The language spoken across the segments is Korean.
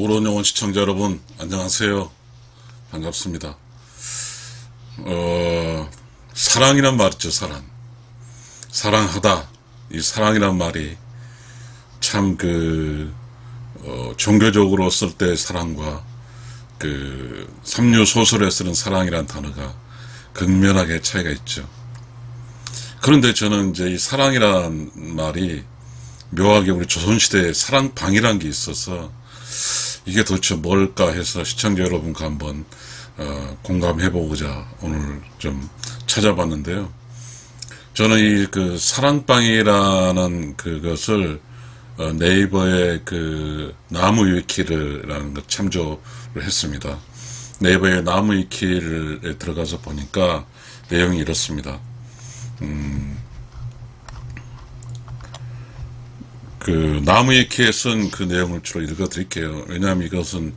오론영혼 시청자 여러분, 안녕하세요. 반갑습니다. 사랑이란 말 있죠, 사랑. 사랑하다. 이 사랑이란 말이 참 종교적으로 쓸 때 사랑과 삼류 소설에 쓰는 사랑이란 단어가 극명하게 차이가 있죠. 그런데 저는 이제 이 사랑이란 말이 묘하게 우리 조선시대에 사랑방이란 게 있어서 이게 도대체 뭘까 해서 시청자 여러분과 한번 공감해보고자 오늘 좀 찾아봤는데요. 저는 이 사랑방이라는 그것을 네이버의 나무위키라는 것 참조를 했습니다. 네이버의 나무위키에 들어가서 보니까 내용이 이렇습니다. 나무위키에 쓴 그 내용을 주로 읽어드릴게요. 왜냐하면 이것은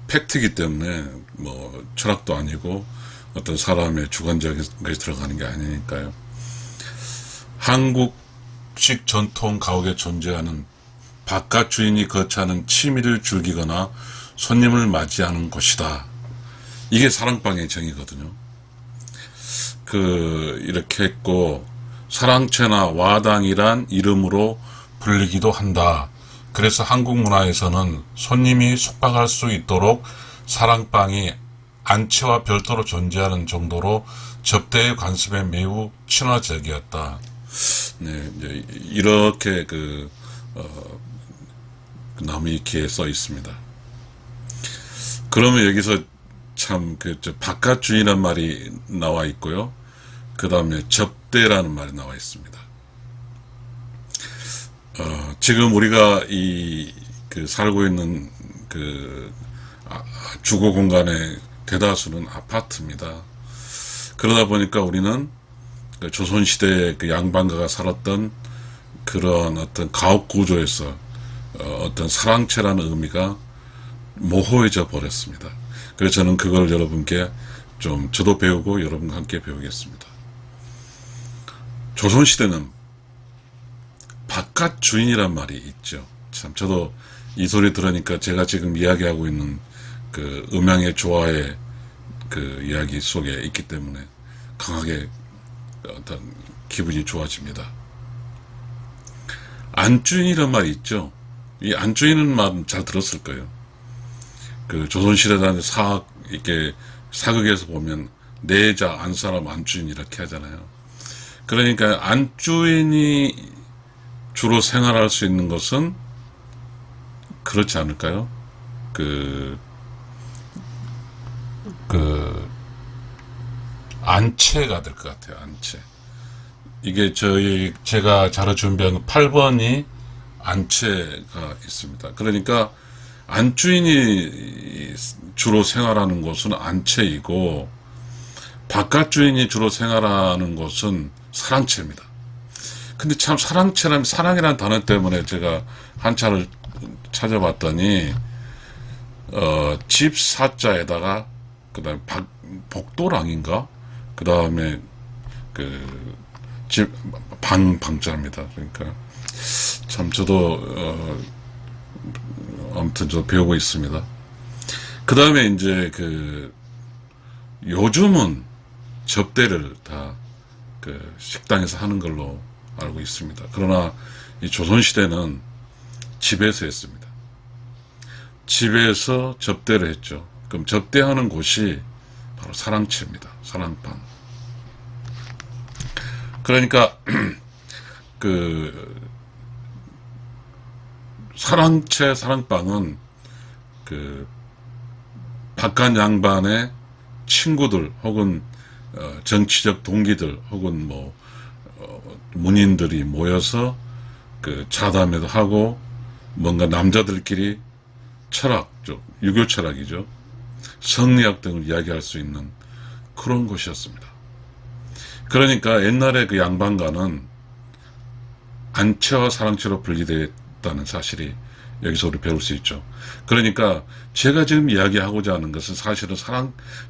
팩트이기 때문에 철학도 아니고 어떤 사람의 주관적인 것이 들어가는 게 아니니까요. 한국식 전통 가옥에 존재하는 바깥 주인이 거처하는 취미를 즐기거나 손님을 맞이하는 곳이다. 이게 사랑방의 정의거든요. 이렇게 했고, 사랑채나 와당이란 이름으로 불리기도 한다. 그래서 한국 문화에서는 손님이 숙박할 수 있도록 사랑방이 안채와 별도로 존재하는 정도로 접대의 관습에 매우 친화적이었다. 네, 이제 이렇게 나무위키에 써 있습니다. 그러면 여기서 참 바깥 주인이라는 말이 나와 있고요. 그 다음에 접대라는 말이 나와 있습니다. 지금 우리가 살고 있는 주거 공간의 대다수는 아파트입니다. 그러다 보니까 우리는 조선시대의 양반가가 살았던 그런 어떤 가옥 구조에서 어떤 사랑채라는 의미가 모호해져 버렸습니다. 그래서 저는 그걸 여러분께 저도 배우고 여러분과 함께 배우겠습니다. 조선시대는 바깥 주인이란 말이 있죠. 참 저도 이 소리 들으니까 제가 지금 이야기하고 있는 음양의 조화의 이야기 속에 있기 때문에 강하게 어떤 기분이 좋아집니다. 안주인이란 말이 있죠. 이 안주인은 말 잘 들었을 거예요. 조선시대라는 사극에서 보면 내자 안사람 안주인 이렇게 하잖아요. 그러니까 안주인이 주로 생활할 수 있는 것은 그렇지 않을까요? 안채가 될 것 같아요. 안채. 이게 제가 자료 준비한 8번이 안채가 있습니다. 그러니까 안주인이 주로 생활하는 곳은 안채이고 바깥 주인이 주로 생활하는 곳은 사랑채입니다. 근데 참 사랑이라는 단어 때문에 제가 한자를 찾아봤더니 집 사자에다가 그다음에 복도랑인가 그다음에 집 방자입니다. 그러니까 참 저도 아무튼 저 배우고 있습니다. 그다음에 이제 요즘은 접대를 다 식당에서 하는 걸로 알고 있습니다. 그러나 이 조선시대는 집에서 했습니다. 집에서 접대를 했죠. 그럼 접대하는 곳이 바로 사랑채입니다. 사랑방. 그러니까 사랑채 사랑방은 바깥 양반의 친구들 혹은 정치적 동기들 혹은 문인들이 모여서 자담회도 하고 뭔가 남자들끼리 유교 철학이죠. 성리학 등을 이야기할 수 있는 그런 곳이었습니다. 그러니까 옛날에 양반가는 안채와 사랑채로 분리되었다는 사실이 여기서 우리 배울 수 있죠. 그러니까 제가 지금 이야기하고자 하는 것은 사실은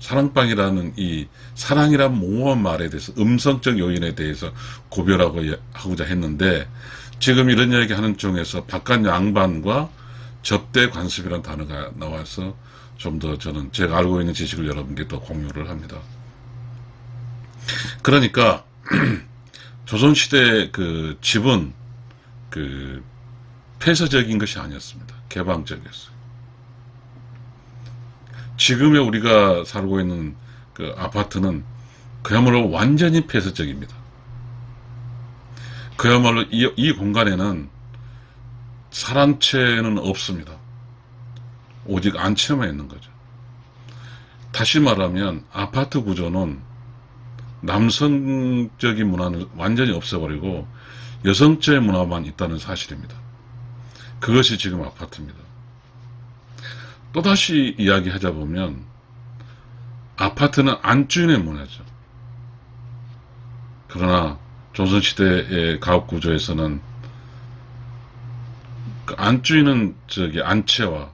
사랑방이라는 이 사랑이란 모호한 말에 대해서 음성적 요인에 대해서 구별하고자 했는데 지금 이런 이야기 하는 중에서 바깥 양반과 접대 관습이라는 단어가 나와서 좀 더 저는 제가 알고 있는 지식을 여러분께 더 공유를 합니다. 그러니까 조선시대 그 집은 그 폐쇄적인 것이 아니었습니다. 개방적이었어요. 지금의 우리가 살고 있는 그 아파트는 그야말로 완전히 폐쇄적입니다. 그야말로 이 공간에는 사랑채는 없습니다. 오직 안채만 있는 거죠. 다시 말하면 아파트 구조는 남성적인 문화는 완전히 없애버리고 여성적 문화만 있다는 사실입니다. 그것이 지금 아파트입니다. 또다시 이야기하자 보면 아파트는 안주인의 문화죠. 그러나 조선시대의 가옥구조에서는 그 안주인은 안채와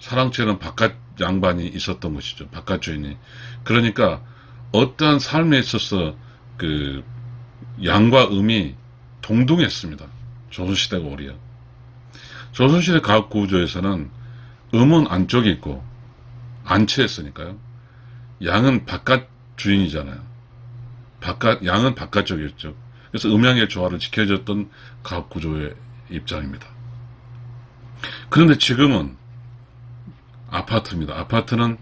사랑채는 바깥 양반이 있었던 것이죠. 바깥 주인이. 그러니까 어떠한 삶에 있어서 그 양과 음이 동등했습니다. 조선시대가 오히려. 조선시대 가옥구조에서는 음은 안쪽에 있고 안채였으니까요. 양은 바깥 주인이잖아요. 양은 바깥쪽이었죠. 그래서 음양의 조화를 지켜줬던 가옥구조의 입장입니다. 그런데 지금은 아파트입니다. 아파트는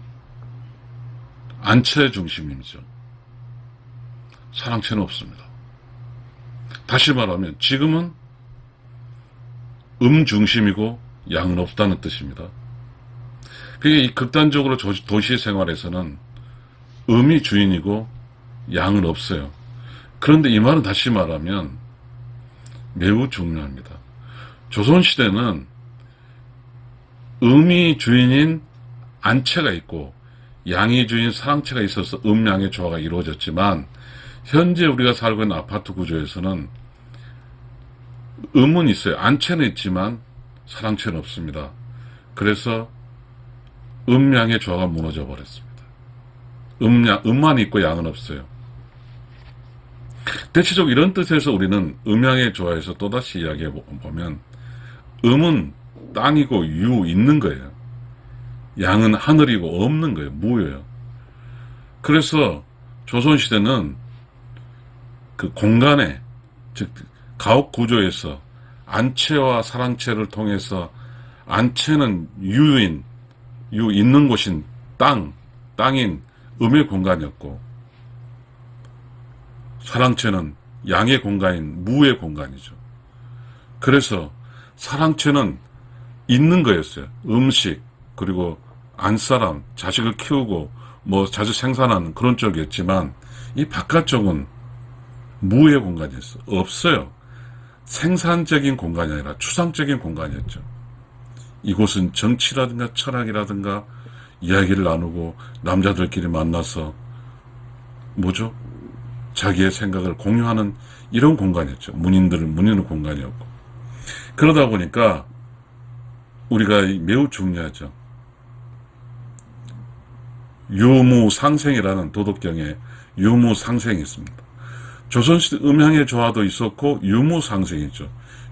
안채 중심이죠. 사랑채는 없습니다. 다시 말하면 지금은 중심이고 양은 없다는 뜻입니다. 그게 이 극단적으로 도시 생활에서는 음이 주인이고 양은 없어요. 그런데 이 말은 다시 말하면 매우 중요합니다. 조선시대는 음이 주인인 안채가 있고 양이 주인 사랑채가 있어서 음양의 조화가 이루어졌지만 현재 우리가 살고 있는 아파트 구조에서는 음은 있어요. 안채는 있지만 사랑채는 없습니다. 그래서 음양의 조화가 무너져 버렸습니다. 음만 있고 양은 없어요. 대체적으로 이런 뜻에서 우리는 음양의 조화에서 또다시 이야기해 보면 음은 땅이고 있는 거예요. 양은 하늘이고 없는 거예요. 무예요. 그래서 조선시대는 그 공간에, 즉 가옥 구조에서 안채와 사랑채를 통해서 안채는 있는 곳인 땅인 음의 공간이었고 사랑채는 양의 공간인 무의 공간이죠. 그래서 사랑채는 있는 거였어요. 음식, 그리고 안사람, 자식을 키우고 자식 생산하는 그런 쪽이었지만 이 바깥쪽은 무의 공간이었어요. 없어요. 생산적인 공간이 아니라 추상적인 공간이었죠. 이곳은 정치라든가 철학이라든가 이야기를 나누고 남자들끼리 만나서 자기의 생각을 공유하는 이런 공간이었죠. 문인의 공간이었고. 그러다 보니까 우리가 매우 중요하죠. 유무상생이라는 도덕경에 유무상생이 있습니다. 조선시대 음양의 조화도 있었고 유무상생이죠.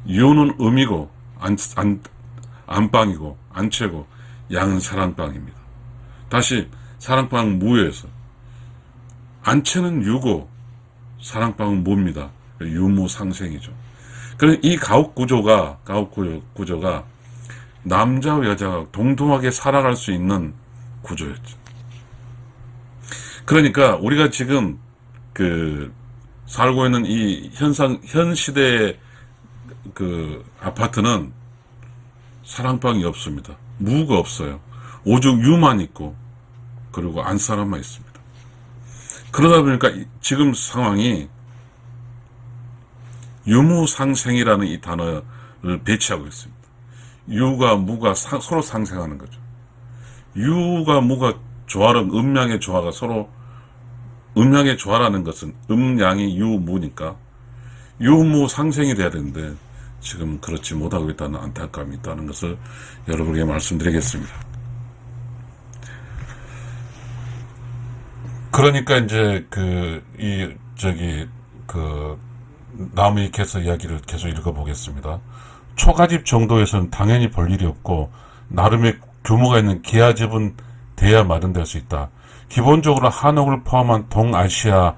유는 음이고 안방이고 안채고 양은 사랑방입니다. 다시 사랑방 무에서 안채는 유고 사랑방은 무입니다. 유무상생이죠. 그래서 이 가옥 구조가 남자와 여자가 동등하게 살아갈 수 있는 구조였죠. 그러니까 우리가 지금 살고 있는 이 현 시대의 아파트는 사랑방이 없습니다. 무가 없어요. 오직 유만 있고 그리고 안사람만 있습니다. 그러다 보니까 지금 상황이 유무상생이라는 이 단어를 배치하고 있습니다. 유가 무가 서로 상생하는 거죠. 유가 무가 조화는 음양의 조화가 서로 음양의 조화라는 것은 음양이 유무니까 유무 상생이 돼야 되는데 지금 그렇지 못하고 있다는 안타까움이 있다는 것을 여러분에게 말씀드리겠습니다. 그러니까 이제 나무위키에서 이야기를 계속 읽어보겠습니다. 초가집 정도에서는 당연히 볼 일이 없고 나름의 규모가 있는 기아집은 대야 마련될 수 있다. 기본적으로 한옥을 포함한 동아시아의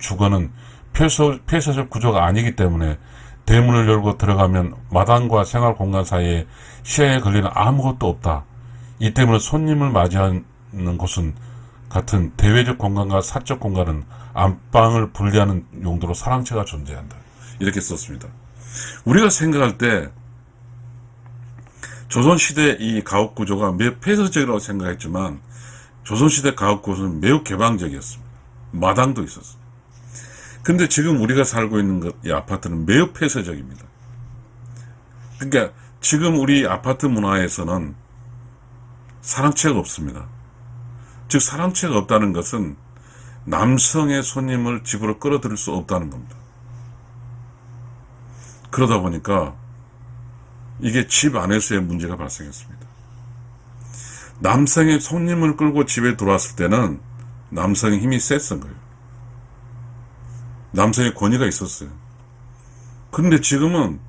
주거는 폐쇄적 구조가 아니기 때문에 대문을 열고 들어가면 마당과 생활 공간 사이에 시야에 걸리는 아무것도 없다. 이 때문에 손님을 맞이하는 곳은 같은 대외적 공간과 사적 공간은 안방을 분리하는 용도로 사랑채가 존재한다. 이렇게 썼습니다. 우리가 생각할 때 조선시대 이 가옥구조가 매우 폐쇄적이라고 생각했지만 조선시대 가옥구조는 매우 개방적이었습니다. 마당도 있었어요. 근데 지금 우리가 살고 있는 이 아파트는 매우 폐쇄적입니다. 그러니까 지금 우리 아파트 문화에서는 사랑채가 없습니다. 즉 사랑채가 없다는 것은 남성의 손님을 집으로 끌어들일 수 없다는 겁니다. 그러다 보니까 이게 집 안에서의 문제가 발생했습니다. 남성의 손님을 끌고 집에 들어왔을 때는 남성의 힘이 셌던 거예요. 남성의 권위가 있었어요. 그런데 지금은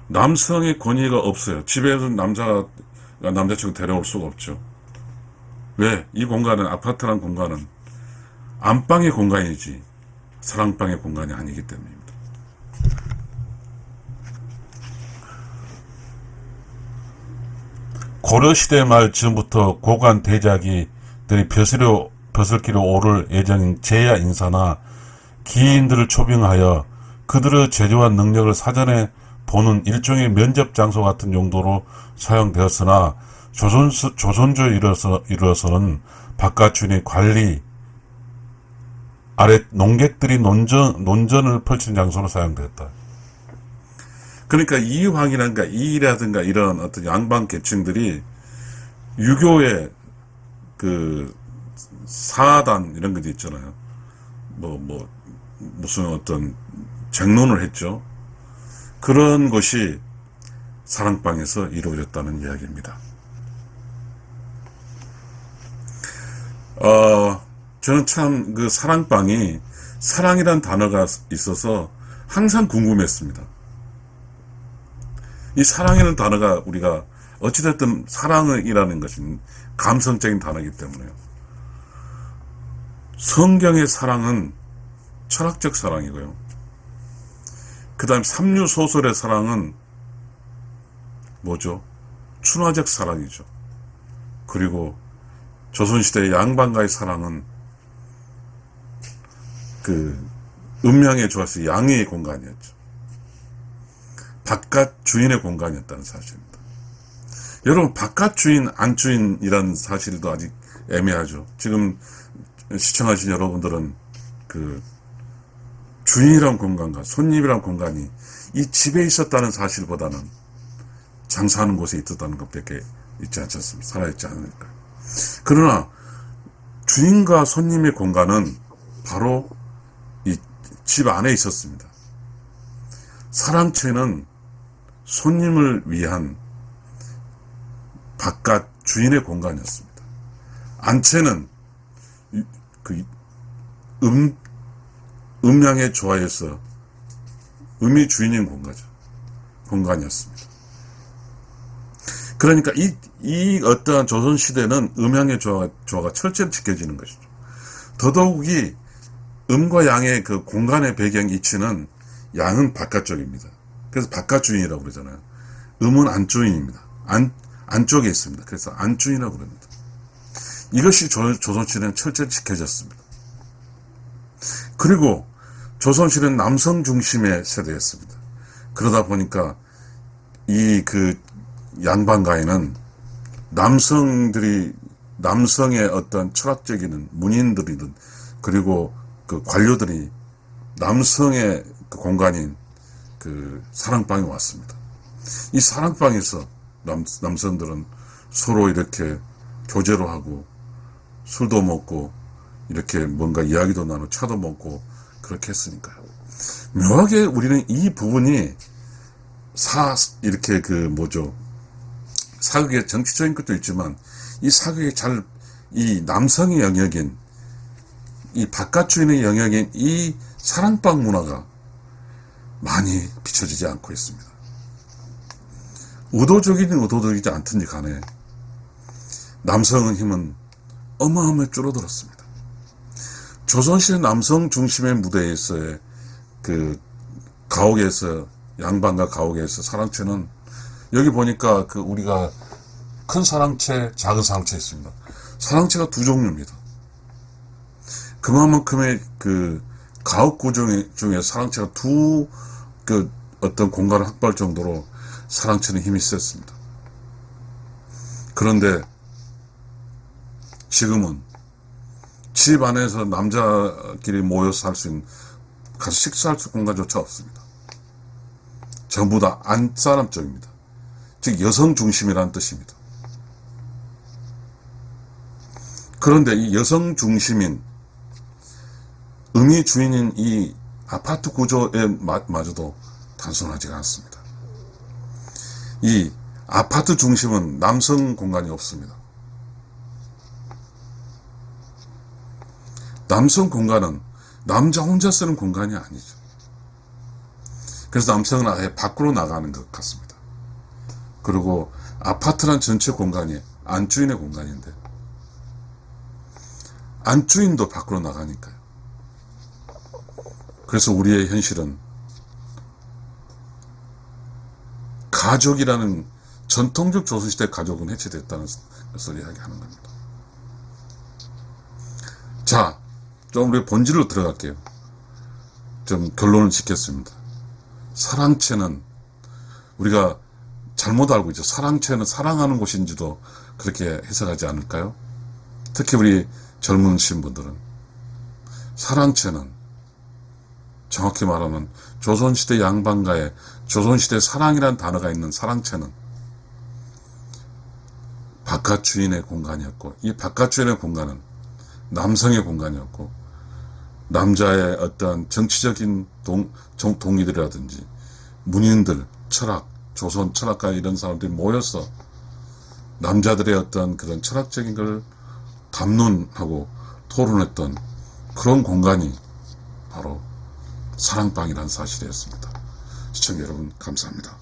남성의 권위가 없어요. 집에서 남자친구 데려올 수가 없죠. 왜? 이 공간은, 아파트란 공간은 안방의 공간이지 사랑방의 공간이 아니기 때문입니다. 고려시대 말 즈음부터 고관 대자기들이 벼슬길로 오를 예정인 제야 인사나 기인들을 초빙하여 그들의 재주와 능력을 사전에 보는 일종의 면접 장소 같은 용도로 사용되었으나 조선조에 이르러서는 바깥 주인의 관리 아래 농객들이 논전을 펼친 장소로 사용되었다. 그러니까 이황이라든가 이라든가 이런 어떤 양반 계층들이 유교의 그 사단 이런 것도 있잖아요. 무슨 어떤 쟁론을 했죠. 그런 것이 사랑방에서 이루어졌다는 이야기입니다. 저는 참 그 사랑방이 사랑이란 단어가 있어서 항상 궁금했습니다. 이 사랑이라는 단어가 우리가 어찌됐든 사랑이라는 것은 감성적인 단어이기 때문에요. 성경의 사랑은 철학적 사랑이고요. 그 다음 삼류소설의 사랑은 뭐죠? 춘화적 사랑이죠. 그리고 조선시대의 양반가의 사랑은 그 음양에 좋아서 양의 공간이었죠. 바깥 주인의 공간이었다는 사실입니다. 여러분, 바깥 주인, 안 주인이라는 사실도 아직 애매하죠. 지금 시청하신 여러분들은 그 주인이란 공간과 손님이란 공간이 이 집에 있었다는 사실보다는 장사하는 곳에 있었다는 것밖에 있지 않습니다. 살아있지 않으니까. 그러나 주인과 손님의 공간은 바로 이 집 안에 있었습니다. 사랑채는 손님을 위한 바깥 주인의 공간이었습니다. 안채는 그 음양에 조화해서 음이 주인인 공간이었습니다. 그러니까 이 어떠한 조선시대는 음양의 조화가 철저히 지켜지는 것이죠. 더더욱이 음과 양의 그 공간의 배경 이치는 양은 바깥쪽입니다. 그래서 바깥주인이라고 그러잖아요. 음은 안주인입니다. 안쪽에 있습니다. 그래서 안주인이라고 그럽니다. 이것이 조선시대는 철저히 지켜졌습니다. 그리고 조선시대는 남성 중심의 세대였습니다. 그러다 보니까 이 그 양반가에는 남성의 어떤 철학적인 문인들이든 그리고 그 관료들이 남성의 그 공간인 그 사랑방에 왔습니다. 이 사랑방에서 남성들은 서로 이렇게 교제로 하고 술도 먹고 이렇게 뭔가 이야기도 나누고 차도 먹고 그렇게 했으니까요. 묘하게 우리는 이 부분이 이렇게 사극의 정치적인 것도 있지만 이 사극의 이 남성의 영역인 이 바깥주인의 영역인 이 사랑방 문화가 많이 비춰지지 않고 있습니다. 의도적이든 의도적이지 않든지 간에 남성의 힘은 어마어마하게 줄어들었습니다. 조선시대 남성 중심의 무대에서의 그 가옥에서, 양반과 가옥에서 사랑채는, 여기 보니까 그 우리가 큰 사랑채, 작은 사랑채 있습니다. 사랑채가 두 종류입니다. 그만큼의 그 가옥 구조 중에 사랑채가 그 어떤 공간을 확보할 정도로 사랑채는 힘이 셌습니다. 그런데 지금은 집 안에서 남자끼리 모여서 할 수 있는, 가서 식사할 수 있는 공간조차 없습니다. 전부 다 안사람 쪽입니다. 즉 여성 중심이라는 뜻입니다. 그런데 이 여성 중심인 의미 주인인 이 아파트 구조에 마저도 단순하지가 않습니다. 이 아파트 중심은 남성 공간이 없습니다. 남성 공간은 남자 혼자 쓰는 공간이 아니죠. 그래서 남성은 아예 밖으로 나가는 것 같습니다. 그리고 아파트란 전체 공간이 안주인의 공간인데 안주인도 밖으로 나가니까요. 그래서 우리의 현실은 가족이라는 전통적 조선시대 가족은 해체됐다는 것을 이야기하는 겁니다. 자, 좀 우리 본질로 들어갈게요. 좀 결론을 짓겠습니다. 사랑채는 우리가 잘못 알고 있죠. 사랑채는 사랑하는 곳인지도 그렇게 해석하지 않을까요? 특히 우리 젊으신 분들은 사랑채는 정확히 말하면 조선시대 양반가의 조선시대 사랑이라는 단어가 있는 사랑채는 바깥 주인의 공간이었고, 이 바깥 주인의 공간은 남성의 공간이었고, 남자의 어떤 정치적인 동의들이라든지 문인들, 철학, 조선 철학가 이런 사람들이 모여서 남자들의 어떤 그런 철학적인 걸 담론하고 토론했던 그런 공간이 바로 사랑방이라는 사실이었습니다. 시청자 여러분, 감사합니다.